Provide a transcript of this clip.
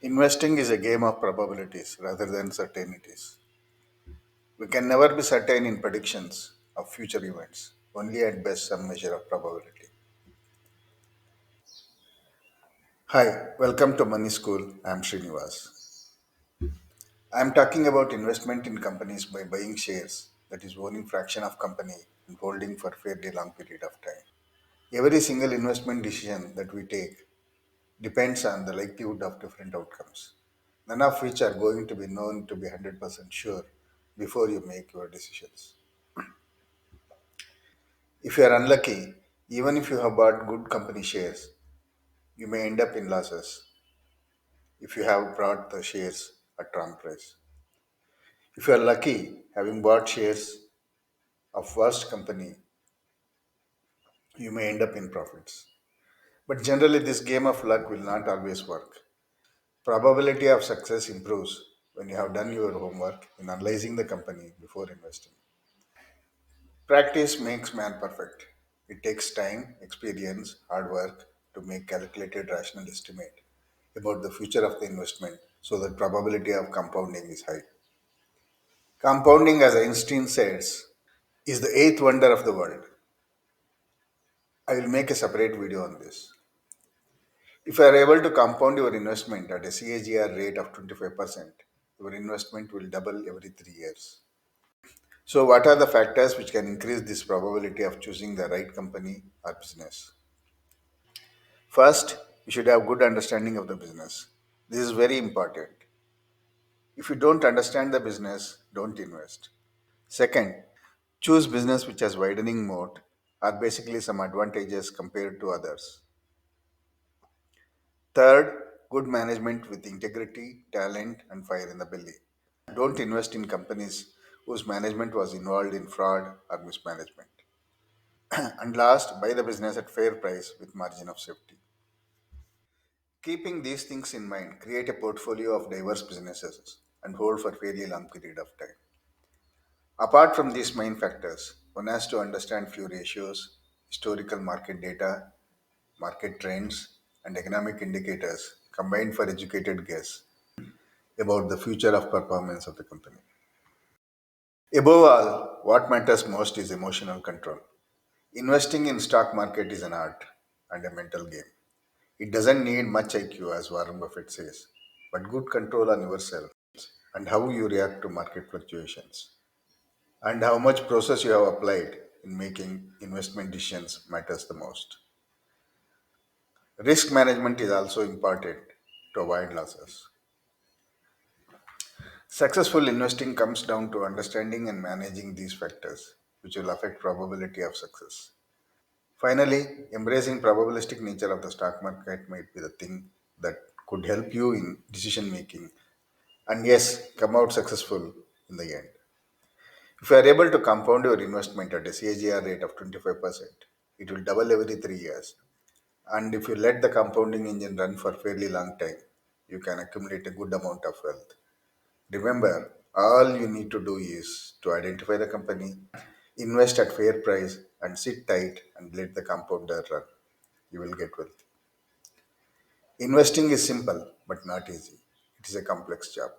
Investing is a game of probabilities rather than certainties. We can never be certain in predictions of future events, only at best some measure of probability. Hi, welcome to Money School. I'm Srinivas. I'm talking about investment in companies by buying shares, that is, owning fraction of company and holding for fairly long period of time. Every single investment decision that we take depends on the likelihood of different outcomes, none of which are going to be known to be 100% sure before you make your decisions. If you are unlucky, even if you have bought good company shares, you may end up in losses if you have bought the shares at wrong price. If you are lucky, having bought shares of worst company, you may end up in profits. But generally, this game of luck will not always work. Probability of success improves when you have done your homework in analyzing the company before investing. Practice makes man perfect. It takes time, experience, hard work to make calculated rational estimate about the future of the investment so that probability of compounding is high. Compounding, as Einstein says, is the eighth wonder of the world. I will make a separate video on this. If you are able to compound your investment at a CAGR rate of 25%, your investment will double every 3 years. So, what are the factors which can increase this probability of choosing the right company or business? First, you should have good understanding of the business. This is very important. If you don't understand the business, don't invest. Second, choose business which has widening moat or basically some advantages compared to others. Third, good management with integrity, talent, and fire in the belly. Don't invest in companies whose management was involved in fraud or mismanagement. And last, buy the business at fair price with margin of safety. Keeping these things in mind, create a portfolio of diverse businesses and hold for fairly long period of time. Apart from these main factors, one has to understand few ratios, historical market data, market trends, and economic indicators combined for educated guess about the future of performance of the company. Above all, what matters most is emotional control. Investing in stock market is an art and a mental game. It doesn't need much IQ as Warren Buffett says, but good control on yourself and how you react to market fluctuations and how much process you have applied in making investment decisions matters the most. Risk management is also important to avoid losses. Successful investing comes down to understanding and managing these factors, which will affect probability of success. Finally, embracing probabilistic nature of the stock market might be the thing that could help you in decision making and yes, come out successful in the end. If you are able to compound your investment at a CAGR rate of 25%, it will double every 3 years. And if you let the compounding engine run for fairly long time, you can accumulate a good amount of wealth. Remember, all you need to do is to identify the company, invest at fair price, and sit tight and let the compounder run. You will get wealth. Investing is simple but not easy. It is a complex job.